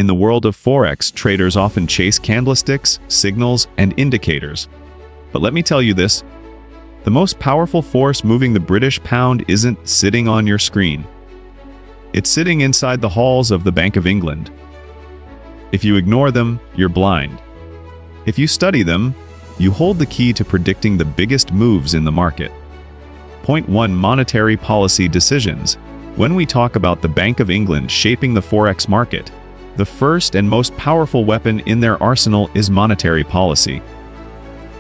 In the world of Forex, traders often chase candlesticks, signals, and indicators. But let me tell you this, the most powerful force moving the British pound isn't sitting on your screen. It's sitting inside the halls of the Bank of England. If you ignore them, you're blind. If you study them, you hold the key to predicting the biggest moves in the market. Point 1. Monetary policy decisions. When we talk about the Bank of England shaping the Forex market, the first and most powerful weapon in their arsenal is monetary policy.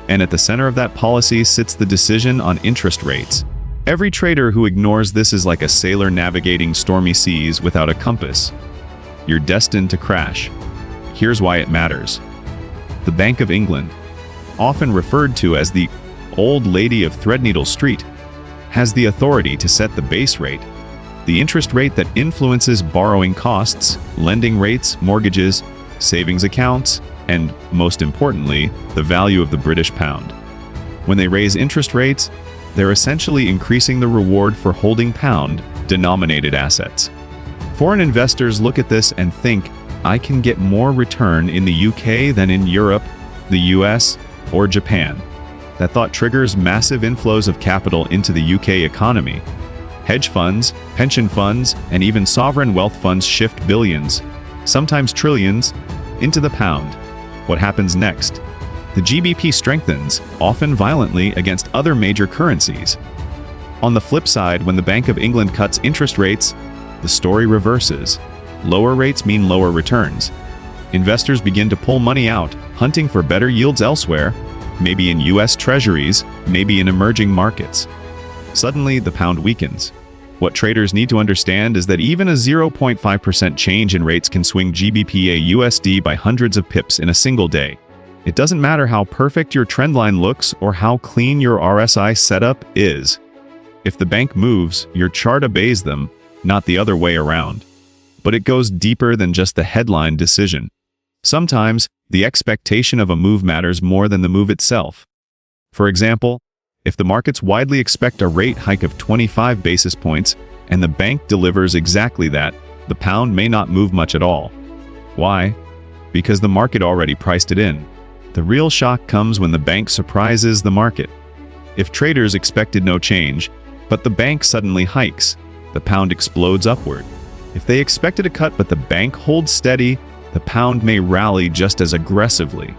And at the center of that policy sits the decision on interest rates. Every trader who ignores this is like a sailor navigating stormy seas without a compass. You're destined to crash. Here's why it matters. The Bank of England, often referred to as the Old Lady of Threadneedle Street, has the authority to set the base rate, the interest rate that influences borrowing costs, lending rates, mortgages, savings accounts, and, most importantly, the value of the British pound. When they raise interest rates, they're essentially increasing the reward for holding pound-denominated assets. Foreign investors look at this and think, I can get more return in the UK than in Europe, the US, or Japan. That thought triggers massive inflows of capital into the UK economy. Hedge funds, pension funds, and even sovereign wealth funds shift billions, sometimes trillions, into the pound. What happens next? The GBP strengthens, often violently, against other major currencies. On the flip side, when the Bank of England cuts interest rates, the story reverses. Lower rates mean lower returns. Investors begin to pull money out, hunting for better yields elsewhere, maybe in US Treasuries, maybe in emerging markets. Suddenly, the pound weakens. What traders need to understand is that even a 0.5% change in rates can swing GBP USD by hundreds of pips in a single day. It doesn't matter how perfect your trendline looks or how clean your RSI setup is. If the bank moves, your chart obeys them, not the other way around. But it goes deeper than just the headline decision. Sometimes, the expectation of a move matters more than the move itself. For example, if the markets widely expect a rate hike of 25 basis points and the bank delivers exactly that, the pound may not move much at all. Why? Because the market already priced it in. The real shock comes when the bank surprises the market. If traders expected no change, but the bank suddenly hikes, the pound explodes upward. If they expected a cut but the bank holds steady, the pound may rally just as aggressively.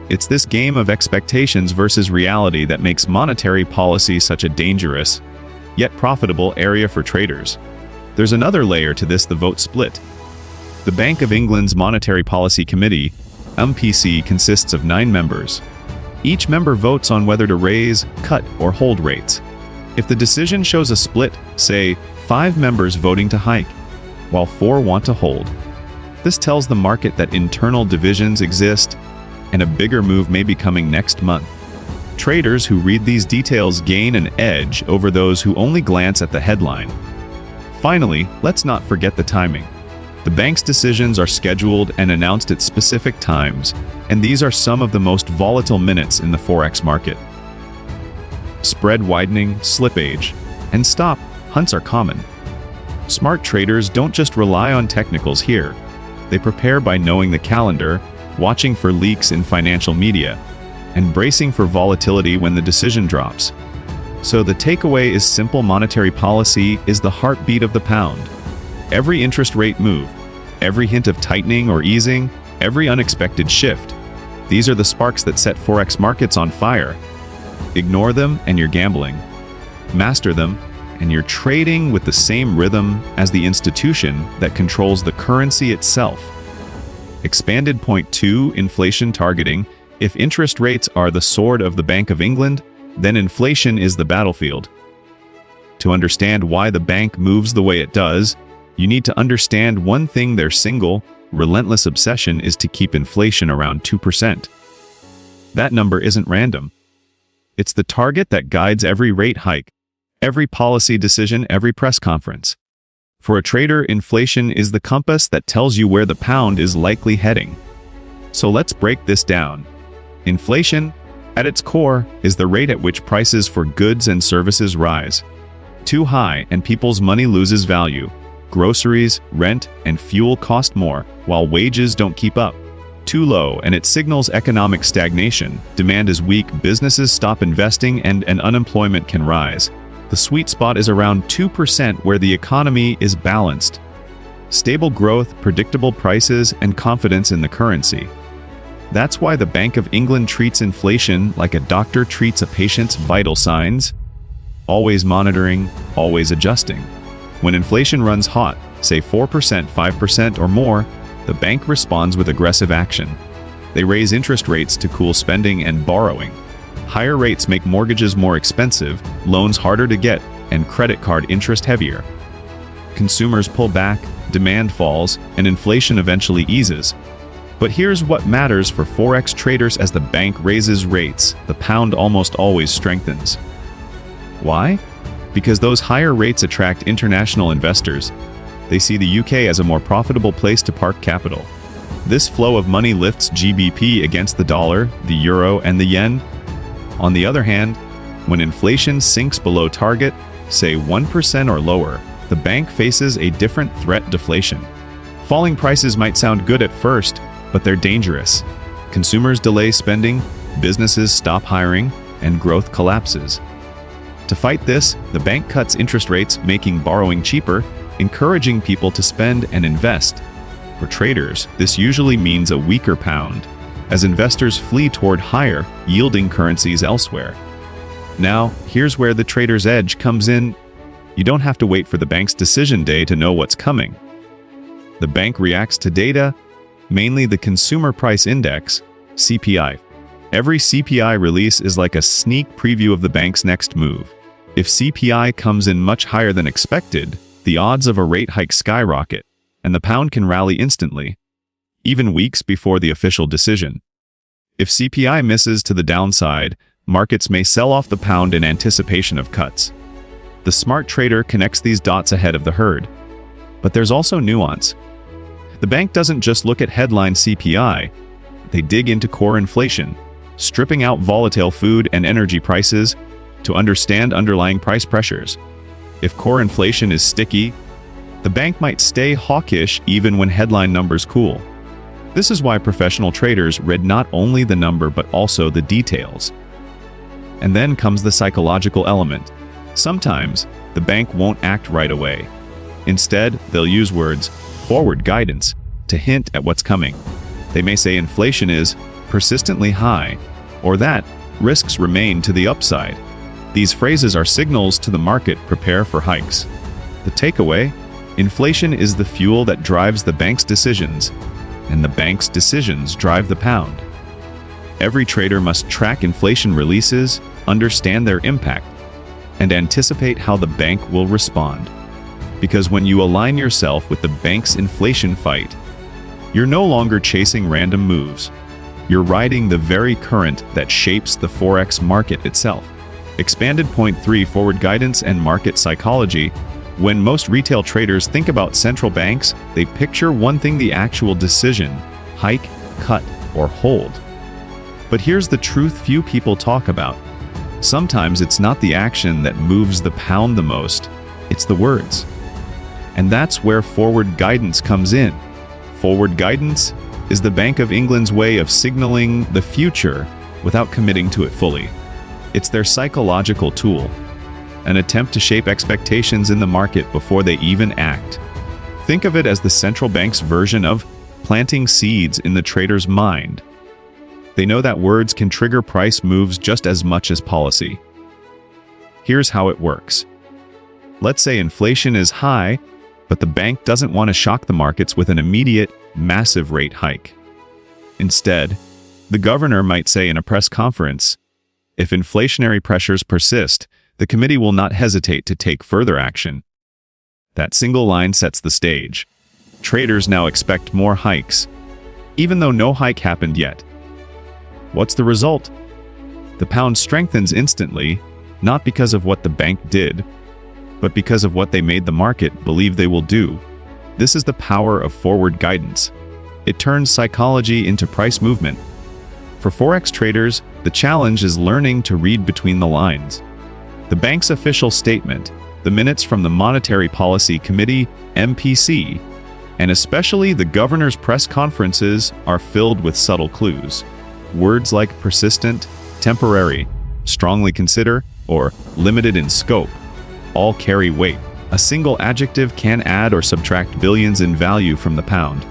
It's this game of expectations versus reality that makes monetary policy such a dangerous, yet profitable area for traders. There's another layer to this: the vote split. The Bank of England's Monetary Policy Committee, MPC, consists of 9 members. Each member votes on whether to raise, cut, or hold rates. If the decision shows a split, say 5 members voting to hike, while 4 want to hold, this tells the market that internal divisions exist and a bigger move may be coming next month. Traders who read these details gain an edge over those who only glance at the headline. Finally, let's not forget the timing. The bank's decisions are scheduled and announced at specific times, and these are some of the most volatile minutes in the Forex market. Spread widening, slippage, and stop hunts are common. Smart traders don't just rely on technicals here. They prepare by knowing the calendar, watching for leaks in financial media, and bracing for volatility when the decision drops. So the takeaway is simple: monetary policy is the heartbeat of the pound. Every interest rate move, every hint of tightening or easing, every unexpected shift, these are the sparks that set Forex markets on fire. Ignore them and you're gambling. Master them and you're trading with the same rhythm as the institution that controls the currency itself. Expanded point 2, inflation targeting. If interest rates are the sword of the Bank of England, then inflation is the battlefield. To understand why the bank moves the way it does, you need to understand one thing: their single, relentless obsession is to keep inflation around 2%. That number isn't random. It's the target that guides every rate hike, every policy decision, every press conference. For a trader, inflation is the compass that tells you where the pound is likely heading. So let's break this down. Inflation, at its core, is the rate at which prices for goods and services rise. Too high and people's money loses value. Groceries, rent, and fuel cost more, while wages don't keep up. Too low, and it signals economic stagnation. Demand is weak, businesses stop investing, and unemployment can rise. The sweet spot is around 2% where the economy is balanced. Stable growth, predictable prices, and confidence in the currency. That's why the Bank of England treats inflation like a doctor treats a patient's vital signs. Always monitoring, always adjusting. When inflation runs hot, say 4%, 5% or more, the bank responds with aggressive action. They raise interest rates to cool spending and borrowing. Higher rates make mortgages more expensive, loans harder to get, and credit card interest heavier. Consumers pull back, demand falls, and inflation eventually eases. But here's what matters for Forex traders: as the bank raises rates, the pound almost always strengthens. Why? Because those higher rates attract international investors. They see the UK as a more profitable place to park capital. This flow of money lifts GBP against the dollar, the euro, and the yen. On the other hand, when inflation sinks below target, say 1% or lower, the bank faces a different threat: deflation. Falling prices might sound good at first, but they're dangerous. Consumers delay spending, businesses stop hiring, and growth collapses. To fight this, the bank cuts interest rates, making borrowing cheaper, encouraging people to spend and invest. For traders, this usually means a weaker pound, as investors flee toward higher, yielding currencies elsewhere. Now, here's where the trader's edge comes in. You don't have to wait for the bank's decision day to know what's coming. The bank reacts to data, mainly the Consumer Price Index, CPI. Every CPI release is like a sneak preview of the bank's next move. If CPI comes in much higher than expected, the odds of a rate hike skyrocket, and the pound can rally instantly, even weeks before the official decision. If CPI misses to the downside, markets may sell off the pound in anticipation of cuts. The smart trader connects these dots ahead of the herd. But there's also nuance. The bank doesn't just look at headline CPI, they dig into core inflation, stripping out volatile food and energy prices to understand underlying price pressures. If core inflation is sticky, the bank might stay hawkish even when headline numbers cool. This is why professional traders read not only the number but also the details. And then comes the psychological element. Sometimes, the bank won't act right away. Instead, they'll use words, forward guidance, to hint at what's coming. They may say inflation is persistently high, or that risks remain to the upside. These phrases are signals to the market: prepare for hikes. The takeaway: inflation is the fuel that drives the bank's decisions, and the bank's decisions drive the pound. Every trader must track inflation releases, understand their impact, and anticipate how the bank will respond. Because when you align yourself with the bank's inflation fight, you're no longer chasing random moves. You're riding the very current that shapes the Forex market itself. Expanded point 3: forward guidance and market psychology. When most retail traders think about central banks, they picture one thing: the actual decision: hike, cut, or hold. But here's the truth few people talk about. Sometimes it's not the action that moves the pound the most, it's the words. And that's where forward guidance comes in. Forward guidance is the Bank of England's way of signaling the future without committing to it fully. It's their psychological tool, an attempt to shape expectations in the market before they even act. Think of it as the central bank's version of planting seeds in the trader's mind. They know that words can trigger price moves just as much as policy. Here's how it works. Let's say inflation is high, but the bank doesn't want to shock the markets with an immediate, massive rate hike. Instead, the governor might say in a press conference, if inflationary pressures persist, the committee will not hesitate to take further action. That single line sets the stage. Traders now expect more hikes, even though no hike happened yet. What's the result? The pound strengthens instantly, not because of what the bank did, but because of what they made the market believe they will do. This is the power of forward guidance. It turns psychology into price movement. For Forex traders, the challenge is learning to read between the lines. The bank's official statement, The minutes from the Monetary Policy Committee, MPC, and especially the governor's press conferences are filled with subtle clues. Words like persistent, temporary, strongly consider, or limited in scope all carry weight. A single adjective can add or subtract billions in value from the pound.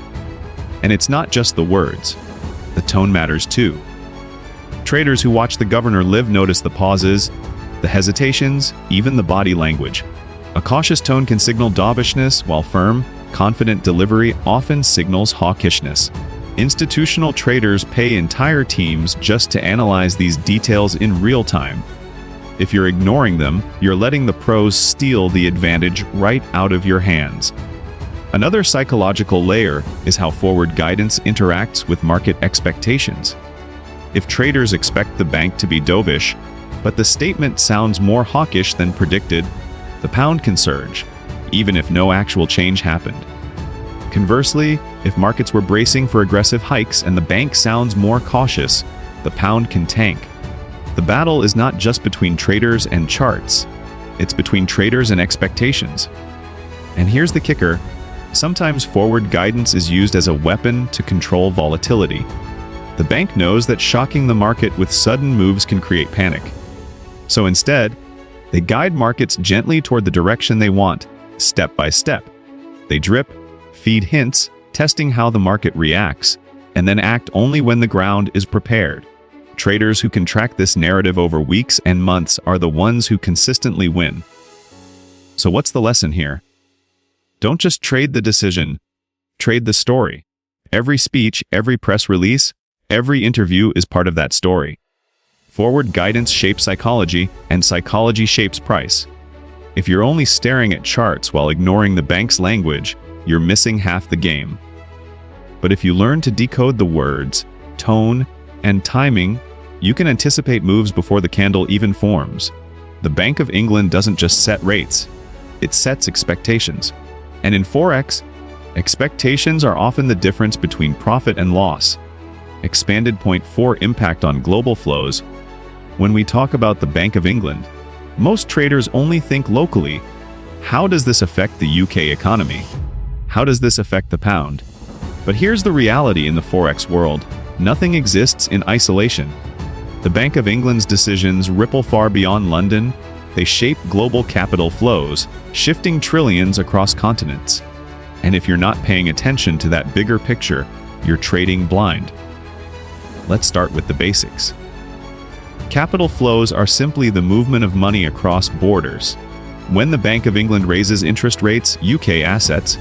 And it's not just the words. The tone matters too. Traders who watch the governor live notice the pauses, the hesitations, even the body language. A cautious tone can signal dovishness, while firm, confident delivery often signals hawkishness. Institutional traders pay entire teams just to analyze these details in real time. If you're ignoring them, you're letting the pros steal the advantage right out of your hands. Another psychological layer is how forward guidance interacts with market expectations. If traders expect the bank to be dovish, but the statement sounds more hawkish than predicted, the pound can surge, even if no actual change happened. Conversely, if markets were bracing for aggressive hikes and the bank sounds more cautious, the pound can tank. The battle is not just between traders and charts, it's between traders and expectations. And here's the kicker: sometimes forward guidance is used as a weapon to control volatility. The bank knows that shocking the market with sudden moves can create panic. So instead, they guide markets gently toward the direction they want, step by step. They drip, feed hints, testing how the market reacts, and then act only when the ground is prepared. Traders who can track this narrative over weeks and months are the ones who consistently win. So what's the lesson here? Don't just trade the decision, trade the story. Every speech, every press release, every interview is part of that story. Forward guidance shapes psychology, and psychology shapes price. If you're only staring at charts while ignoring the bank's language, you're missing half the game. But if you learn to decode the words, tone, and timing, you can anticipate moves before the candle even forms. The Bank of England doesn't just set rates, it sets expectations. And in Forex, expectations are often the difference between profit and loss. Expanded point 4 impact on global flows. When we talk about the Bank of England, most traders only think locally. How does this affect the UK economy? How does this affect the pound? But here's the reality in the Forex world. Nothing exists in isolation. The Bank of England's decisions ripple far beyond London. They shape global capital flows, shifting trillions across continents. And if you're not paying attention to that bigger picture, you're trading blind. Let's start with the basics. Capital flows are simply the movement of money across borders. When the Bank of England raises interest rates, UK assets,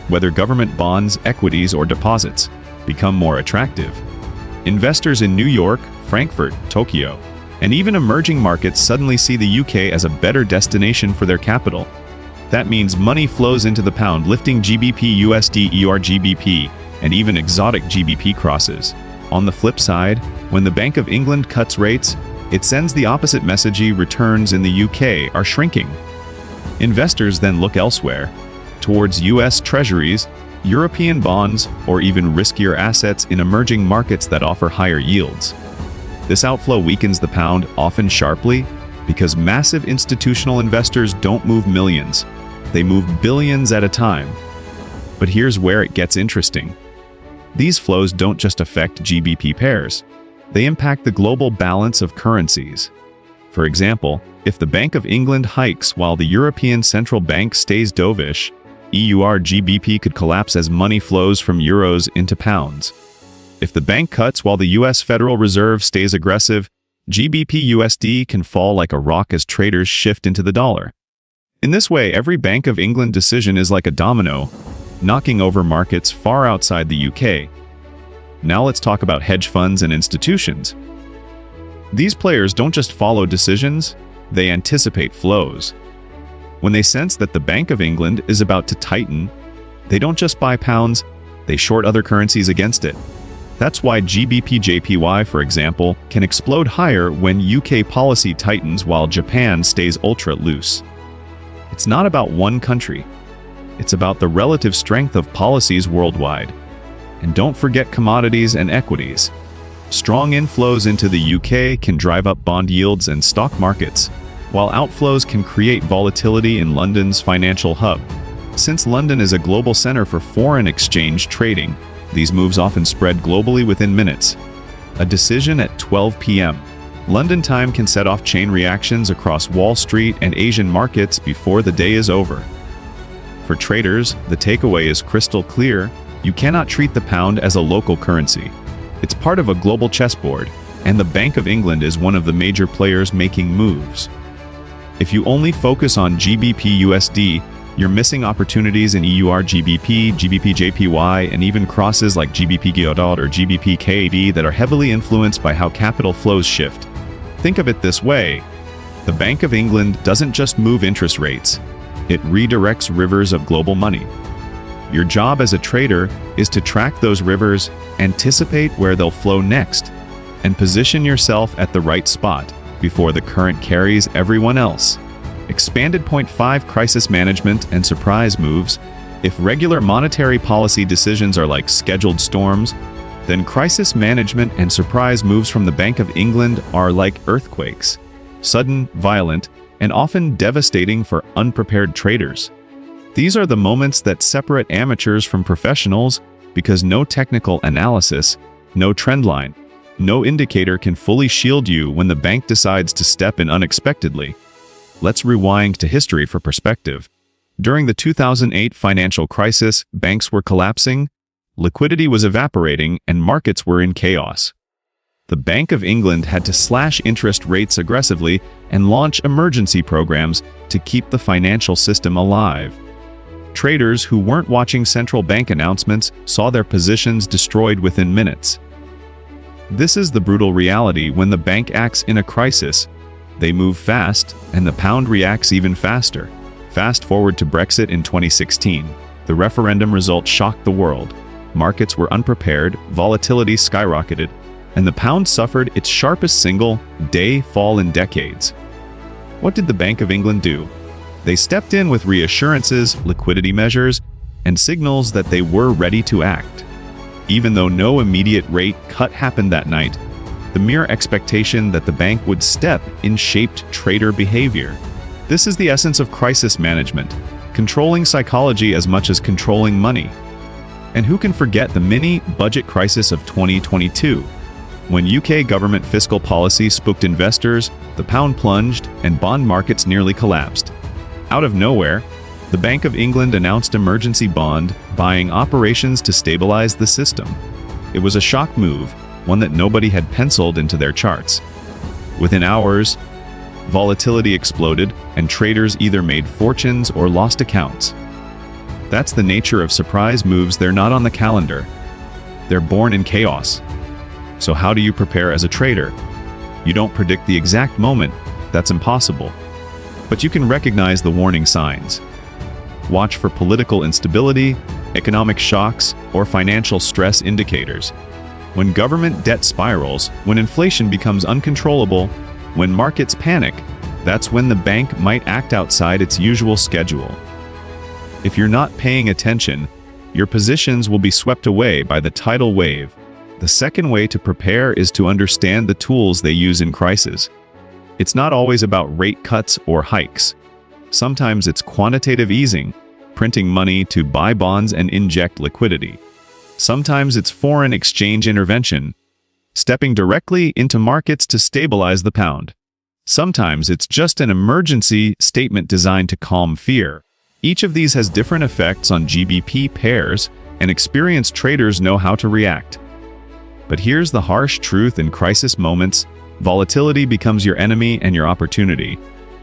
whether government bonds, equities, or deposits, become more attractive. Investors in New York, Frankfurt, Tokyo, and even emerging markets suddenly see the UK as a better destination for their capital. That means money flows into the pound, lifting GBP, USD, EUR, GBP, and even exotic GBP crosses. On the flip side, when the Bank of England cuts rates, it sends the opposite message: returns in the UK are shrinking. Investors then look elsewhere, towards US Treasuries, European bonds, or even riskier assets in emerging markets that offer higher yields. This outflow weakens the pound, often sharply, because massive institutional investors don't move millions, they move billions at a time. But here's where it gets interesting. These flows don't just affect GBP pairs, they impact the global balance of currencies. For example, if the Bank of England hikes while the European Central Bank stays dovish, EUR GBP could collapse as money flows from euros into pounds. If the bank cuts while the US Federal Reserve stays aggressive, GBP USD can fall like a rock as traders shift into the dollar. In this way, every Bank of England decision is like a domino, knocking over markets far outside the UK. Now let's talk about hedge funds and institutions. These players don't just follow decisions, they anticipate flows. When they sense that the Bank of England is about to tighten, they don't just buy pounds, they short other currencies against it. That's why GBP JPY, for example, can explode higher when UK policy tightens while Japan stays ultra loose. It's not about one country. It's about the relative strength of policies worldwide. And don't forget commodities and equities. Strong inflows into the UK can drive up bond yields and stock markets, while outflows can create volatility in London's financial hub. Since London is a global center for foreign exchange trading, these moves often spread globally within minutes. A decision at 12 p.m. London time can set off chain reactions across Wall Street and Asian markets before the day is over. For traders, the takeaway is crystal clear: you cannot treat the pound as a local currency. It's part of a global chessboard, and the Bank of England is one of the major players making moves. If you only focus on GBP USD, you're missing opportunities in EUR GBP, GBP JPY, and even crosses like GBP CAD or GBP CAD that are heavily influenced by how capital flows shift. Think of it this way: the Bank of England doesn't just move interest rates, it redirects rivers of global money. Your job as a trader is to track those rivers, anticipate where they'll flow next, and position yourself at the right spot before the current carries everyone else. Expanded point 5: crisis management and surprise moves. If regular monetary policy decisions are like scheduled storms, then crisis management and surprise moves from the Bank of England are like earthquakes: sudden, violent, and often devastating for unprepared traders. These are the moments that separate amateurs from professionals, because no technical analysis, no trend line, no indicator can fully shield you when the bank decides to step in unexpectedly. Let's rewind to history for perspective. During the 2008 financial crisis, banks were collapsing, liquidity was evaporating, and markets were in chaos. The Bank of England had to slash interest rates aggressively and launch emergency programs to keep the financial system alive. Traders who weren't watching central bank announcements saw their positions destroyed within minutes. This is the brutal reality when the bank acts in a crisis. They move fast, and the pound reacts even faster. Fast forward to Brexit in 2016. The referendum result shocked the world. Markets were unprepared, volatility skyrocketed, and the pound suffered its sharpest single-day fall in decades. What did the Bank of England do? They stepped in with reassurances, liquidity measures, and signals that they were ready to act. Even though no immediate rate cut happened that night, the mere expectation that the bank would step in shaped trader behavior. This is the essence of crisis management, controlling psychology as much as controlling money. And who can forget the mini-budget crisis of 2022? When UK government fiscal policy spooked investors, the pound plunged and bond markets nearly collapsed. Out of nowhere, the Bank of England announced emergency bond buying operations to stabilize the system. It was a shock move, one that nobody had penciled into their charts. Within hours, volatility exploded, and traders either made fortunes or lost accounts. That's the nature of surprise moves. They're not on the calendar. They're born in chaos. So how do you prepare as a trader? You don't predict the exact moment. That's impossible. But you can recognize the warning signs. Watch for political instability, economic shocks, or financial stress indicators. When government debt spirals, when inflation becomes uncontrollable, when markets panic, that's when the bank might act outside its usual schedule. If you're not paying attention, your positions will be swept away by the tidal wave. The second way to prepare is to understand the tools they use in crisis. It's not always about rate cuts or hikes. Sometimes it's quantitative easing, printing money to buy bonds and inject liquidity. Sometimes it's foreign exchange intervention, stepping directly into markets to stabilize the pound. Sometimes it's just an emergency statement designed to calm fear. Each of these has different effects on GBP pairs, and experienced traders know how to react. But here's the harsh truth: in crisis moments, volatility becomes your enemy and your opportunity.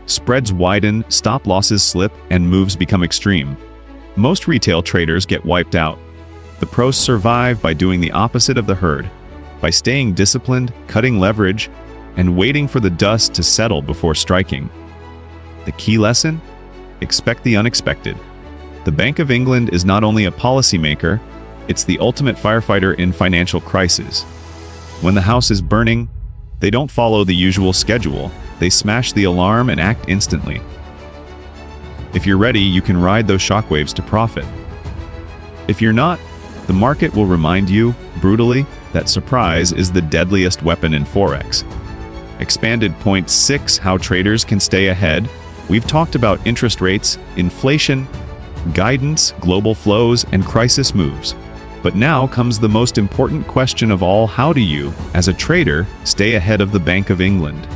Spreads widen, stop losses slip, and moves become extreme. Most retail traders get wiped out. The pros survive by doing the opposite of the herd, by staying disciplined, cutting leverage, and waiting for the dust to settle before striking. The key lesson? Expect the unexpected. The Bank of England is not only a policymaker, it's the ultimate firefighter in financial crisis. When the house is burning, they don't follow the usual schedule. They smash the alarm and act instantly. If you're ready, you can ride those shockwaves to profit. If you're not, the market will remind you, brutally, that surprise is the deadliest weapon in Forex. Expanded point 6, how traders can stay ahead. We've talked about interest rates, inflation, guidance, global flows, and crisis moves. But now comes the most important question of all: how do you, as a trader, stay ahead of the Bank of England?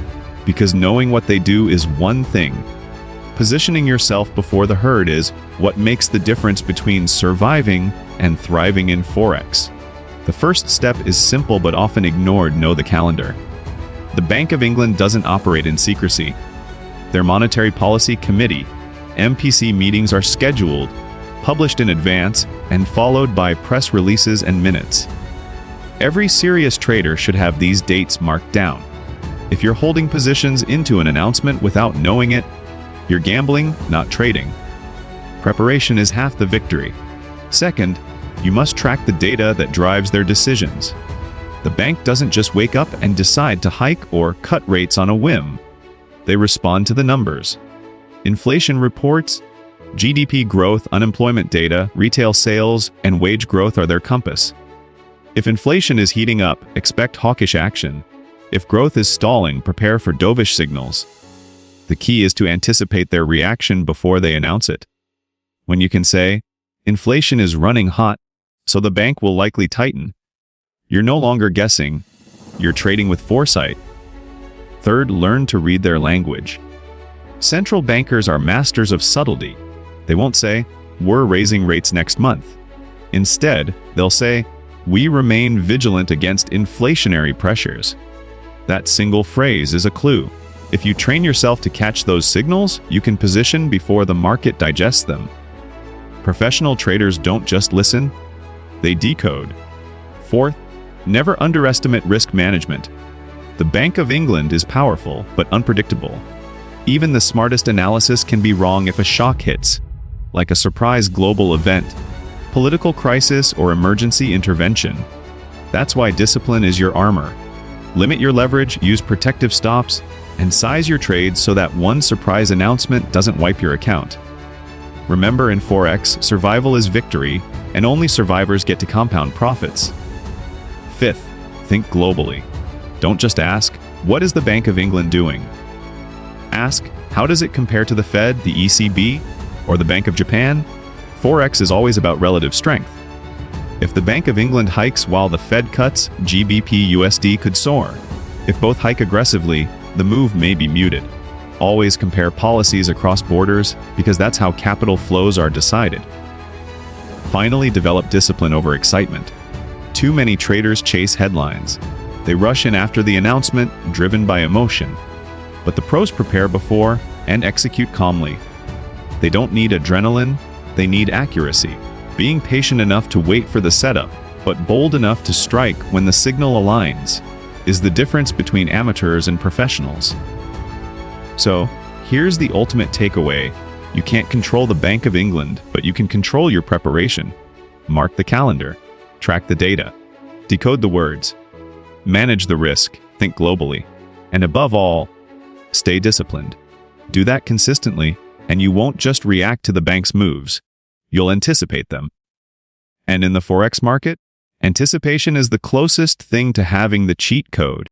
Because knowing what they do is one thing. Positioning yourself before the herd is what makes the difference between surviving and thriving in Forex. The first step is simple but often ignored: know the calendar. The Bank of England doesn't operate in secrecy. Their Monetary Policy Committee, MPC meetings are scheduled, published in advance, and followed by press releases and minutes. Every serious trader should have these dates marked down. If you're holding positions into an announcement without knowing it, you're gambling, not trading. Preparation is half the victory. Second, you must track the data that drives their decisions. The bank doesn't just wake up and decide to hike or cut rates on a whim. They respond to the numbers. Inflation reports, GDP growth, unemployment data, retail sales, and wage growth are their compass. If inflation is heating up, expect hawkish action. If growth is stalling, prepare for dovish signals. The key is to anticipate their reaction before they announce it. When you can say, inflation is running hot, so the bank will likely tighten, you're no longer guessing, you're trading with foresight. Third, learn to read their language. Central bankers are masters of subtlety. They won't say, we're raising rates next month. Instead, they'll say, we remain vigilant against inflationary pressures. That single phrase is a clue. If you train yourself to catch those signals, you can position before the market digests them. Professional traders don't just listen, they decode. Fourth, never underestimate risk management. The Bank of England is powerful but unpredictable. Even the smartest analysis can be wrong if a shock hits, like a surprise global event, political crisis, or emergency intervention. That's why discipline is your armor. Limit your leverage, use protective stops, and size your trades so that one surprise announcement doesn't wipe your account. Remember, in Forex, survival is victory, and only survivors get to compound profits. Fifth, think globally. Don't just ask, what is the Bank of England doing? Ask, how does it compare to the Fed, the ECB, or the Bank of Japan? Forex is always about relative strength. If the Bank of England hikes while the Fed cuts, GBP USD could soar. If both hike aggressively, the move may be muted. Always compare policies across borders, because that's how capital flows are decided. Finally, develop discipline over excitement. Too many traders chase headlines. They rush in after the announcement, driven by emotion. But the pros prepare before and execute calmly. They don't need adrenaline, they need accuracy. Being patient enough to wait for the setup, but bold enough to strike when the signal aligns, is the difference between amateurs and professionals. So, here's the ultimate takeaway. You can't control the Bank of England, but you can control your preparation. Mark the calendar, track the data, decode the words, manage the risk, think globally, and above all, stay disciplined. Do that consistently, and you won't just react to the bank's moves, you'll anticipate them. And in the Forex market, anticipation is the closest thing to having the cheat code.